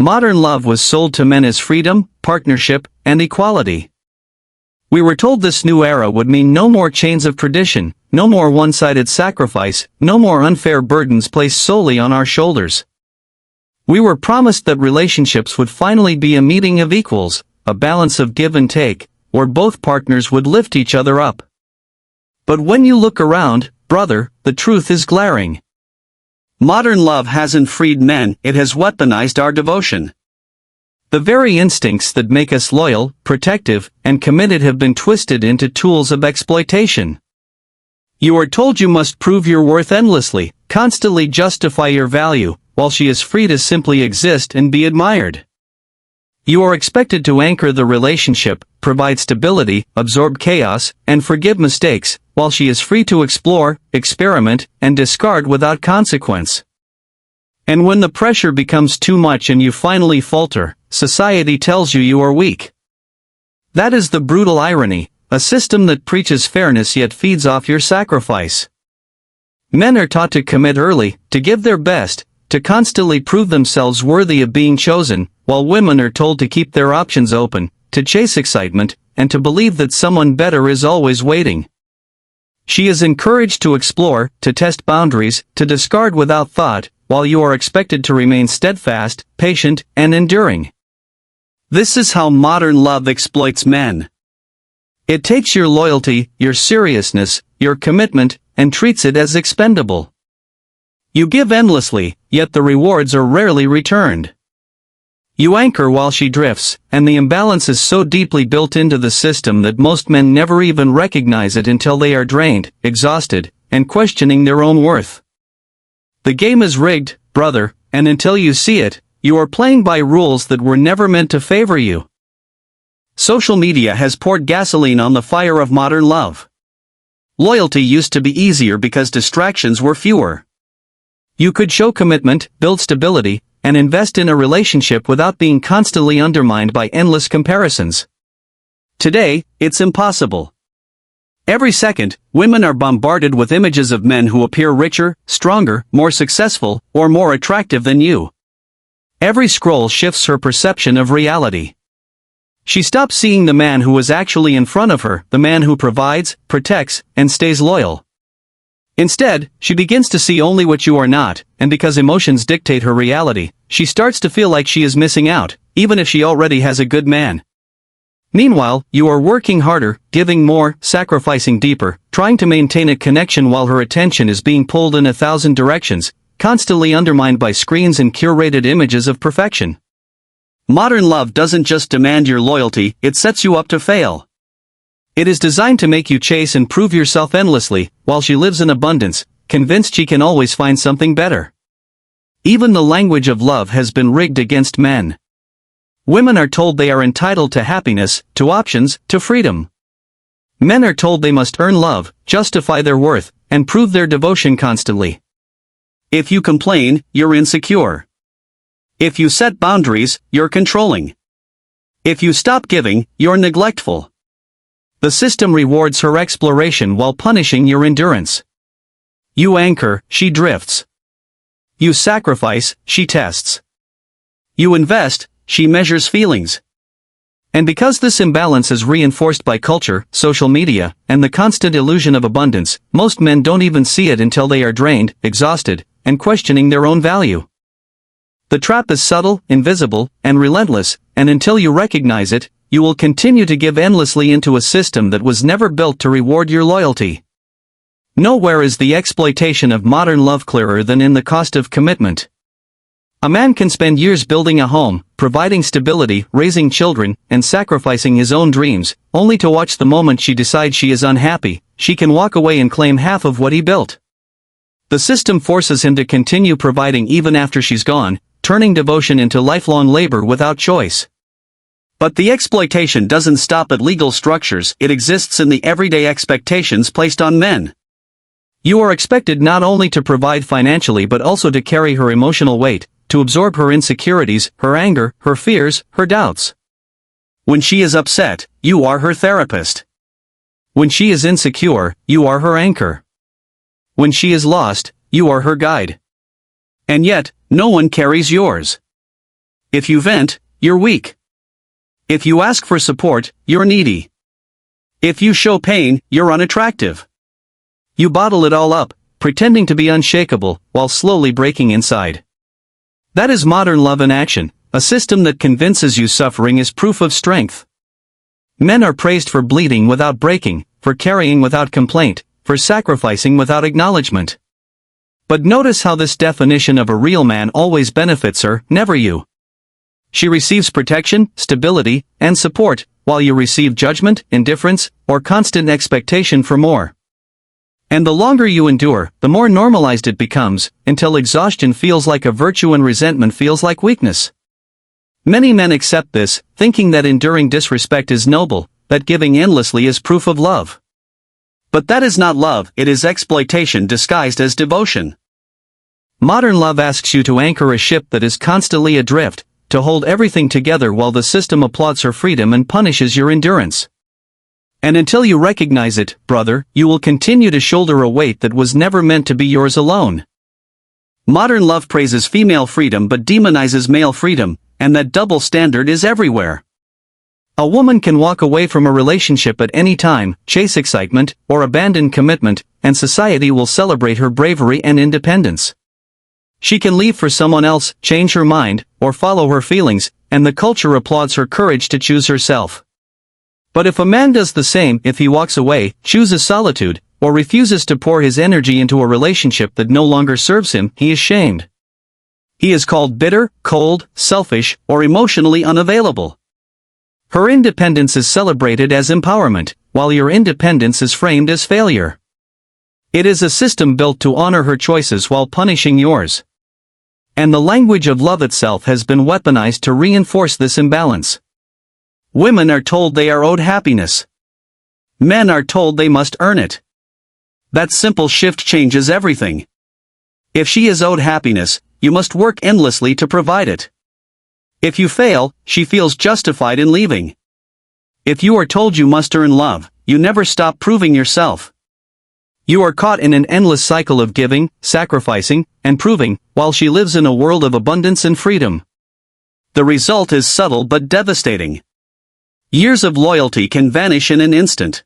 Modern love was sold to men as freedom, partnership, and equality. We were told this new era would mean no more chains of tradition, no more one-sided sacrifice, no more unfair burdens placed solely on our shoulders. We were promised that relationships would finally be a meeting of equals, a balance of give and take, where both partners would lift each other up. But when you look around, brother, the truth is glaring. Modern love hasn't freed men, it has weaponized our devotion. The very instincts that make us loyal, protective, and committed have been twisted into tools of exploitation. You are told you must prove your worth endlessly, constantly justify your value, while she is free to simply exist and be admired. You are expected to anchor the relationship, provide stability, absorb chaos, and forgive mistakes, while she is free to explore, experiment, and discard without consequence. And when the pressure becomes too much and you finally falter, society tells you you are weak. That is the brutal irony, a system that preaches fairness yet feeds off your sacrifice. Men are taught to commit early, to give their best, to constantly prove themselves worthy of being chosen, while women are told to keep their options open, to chase excitement, and to believe that someone better is always waiting. She is encouraged to explore, to test boundaries, to discard without thought, while you are expected to remain steadfast, patient, and enduring. This is how modern love exploits men. It takes your loyalty, your seriousness, your commitment, and treats it as expendable. You give endlessly, yet the rewards are rarely returned. You anchor while she drifts, and the imbalance is so deeply built into the system that most men never even recognize it until they are drained, exhausted, and questioning their own worth. The game is rigged, brother, and until you see it, you are playing by rules that were never meant to favor you. Social media has poured gasoline on the fire of modern love. Loyalty used to be easier because distractions were fewer. You could show commitment, build stability, and invest in a relationship without being constantly undermined by endless comparisons. Today, it's impossible. Every second, women are bombarded with images of men who appear richer, stronger, more successful, or more attractive than you. Every scroll shifts her perception of reality. She stops seeing the man who is actually in front of her, the man who provides, protects, and stays loyal. Instead, she begins to see only what you are not, and because emotions dictate her reality, she starts to feel like she is missing out, even if she already has a good man. Meanwhile, you are working harder, giving more, sacrificing deeper, trying to maintain a connection while her attention is being pulled in 1,000 directions, constantly undermined by screens and curated images of perfection. Modern love doesn't just demand your loyalty, it sets you up to fail. It is designed to make you chase and prove yourself endlessly, while she lives in abundance, convinced she can always find something better. Even the language of love has been rigged against men. Women are told they are entitled to happiness, to options, to freedom. Men are told they must earn love, justify their worth, and prove their devotion constantly. If you complain, you're insecure. If you set boundaries, you're controlling. If you stop giving, you're neglectful. The system rewards her exploration while punishing your endurance. You anchor, she drifts. You sacrifice, she tests. You invest, she measures feelings. And because this imbalance is reinforced by culture, social media, and the constant illusion of abundance, most men don't even see it until they are drained, exhausted, and questioning their own value. The trap is subtle, invisible, and relentless, and until you recognize it, you will continue to give endlessly into a system that was never built to reward your loyalty. Nowhere is the exploitation of modern love clearer than in the cost of commitment. A man can spend years building a home, providing stability, raising children, and sacrificing his own dreams, only to watch the moment she decides she is unhappy, she can walk away and claim half of what he built. The system forces him to continue providing even after she's gone, turning devotion into lifelong labor without choice. But the exploitation doesn't stop at legal structures, it exists in the everyday expectations placed on men. You are expected not only to provide financially but also to carry her emotional weight, to absorb her insecurities, her anger, her fears, her doubts. When she is upset, you are her therapist. When she is insecure, you are her anchor. When she is lost, you are her guide. And yet, no one carries yours. If you vent, you're weak. If you ask for support, you're needy. If you show pain, you're unattractive. You bottle it all up, pretending to be unshakable, while slowly breaking inside. That is modern love in action, a system that convinces you suffering is proof of strength. Men are praised for bleeding without breaking, for carrying without complaint, for sacrificing without acknowledgement. But notice how this definition of a real man always benefits her, never you. She receives protection, stability, and support, while you receive judgment, indifference, or constant expectation for more. And the longer you endure, the more normalized it becomes, until exhaustion feels like a virtue and resentment feels like weakness. Many men accept this, thinking that enduring disrespect is noble, that giving endlessly is proof of love. But that is not love, it is exploitation disguised as devotion. Modern love asks you to anchor a ship that is constantly adrift, to hold everything together while the system applauds her freedom and punishes your endurance. And until you recognize it, brother, you will continue to shoulder a weight that was never meant to be yours alone. Modern love praises female freedom but demonizes male freedom, and that double standard is everywhere. A woman can walk away from a relationship at any time, chase excitement, or abandon commitment, and society will celebrate her bravery and independence. She can leave for someone else, change her mind, or follow her feelings, and the culture applauds her courage to choose herself. But if a man does the same, if he walks away, chooses solitude, or refuses to pour his energy into a relationship that no longer serves him, he is shamed. He is called bitter, cold, selfish, or emotionally unavailable. Her independence is celebrated as empowerment, while your independence is framed as failure. It is a system built to honor her choices while punishing yours. And the language of love itself has been weaponized to reinforce this imbalance. Women are told they are owed happiness. Men are told they must earn it. That simple shift changes everything. If she is owed happiness, you must work endlessly to provide it. If you fail, she feels justified in leaving. If you are told you must earn love, you never stop proving yourself. You are caught in an endless cycle of giving, sacrificing, and proving, while she lives in a world of abundance and freedom. The result is subtle but devastating. Years of loyalty can vanish in an instant.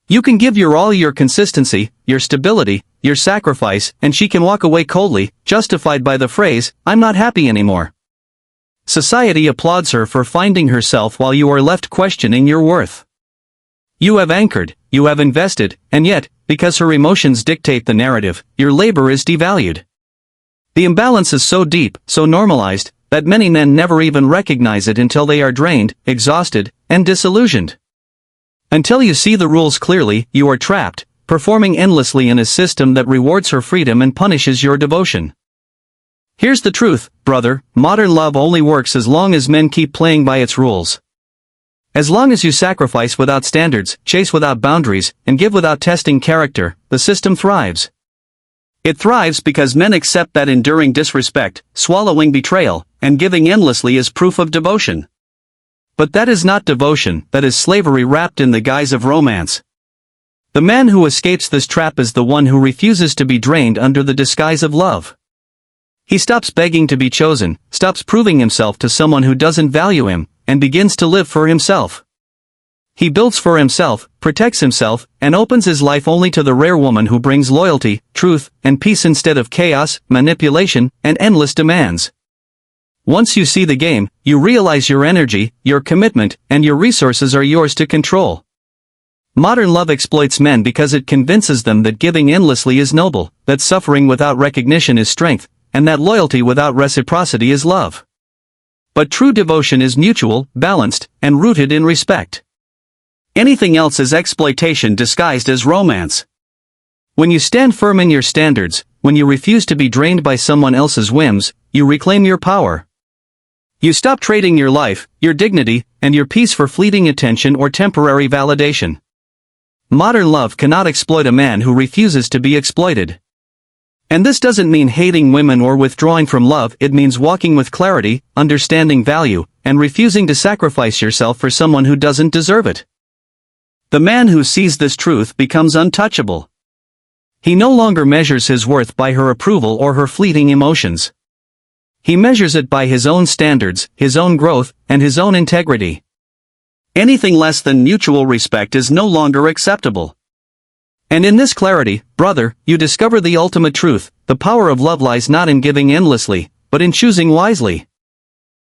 You can give your consistency, your stability, your sacrifice, and she can walk away coldly, justified by the phrase, "I'm not happy anymore." Society applauds her for finding herself while you are left questioning your worth. You have anchored, you have invested, and yet, because her emotions dictate the narrative, your labor is devalued. The imbalance is so deep, so normalized, that many men never even recognize it until they are drained, exhausted, and disillusioned. Until you see the rules clearly, you are trapped, performing endlessly in a system that rewards her freedom and punishes your devotion. Here's the truth, brother, modern love only works as long as men keep playing by its rules. As long as you sacrifice without standards, chase without boundaries, and give without testing character, the system thrives. It thrives because men accept that enduring disrespect, swallowing betrayal, and giving endlessly is proof of devotion. But that is not devotion, that is slavery wrapped in the guise of romance. The man who escapes this trap is the one who refuses to be drained under the disguise of love. He stops begging to be chosen, stops proving himself to someone who doesn't value him, and begins to live for himself. He builds for himself, protects himself, and opens his life only to the rare woman who brings loyalty, truth, and peace instead of chaos, manipulation, and endless demands. Once you see the game, you realize your energy, your commitment, and your resources are yours to control. Modern love exploits men because it convinces them that giving endlessly is noble, that suffering without recognition is strength, and that loyalty without reciprocity is love. But true devotion is mutual, balanced, and rooted in respect. Anything else is exploitation disguised as romance. When you stand firm in your standards, when you refuse to be drained by someone else's whims, you reclaim your power. You stop trading your life, your dignity, and your peace for fleeting attention or temporary validation. Modern love cannot exploit a man who refuses to be exploited. And this doesn't mean hating women or withdrawing from love, it means walking with clarity, understanding value, and refusing to sacrifice yourself for someone who doesn't deserve it. The man who sees this truth becomes untouchable. He no longer measures his worth by her approval or her fleeting emotions. He measures it by his own standards, his own growth, and his own integrity. Anything less than mutual respect is no longer acceptable. And in this clarity, brother, you discover the ultimate truth: the power of love lies not in giving endlessly, but in choosing wisely.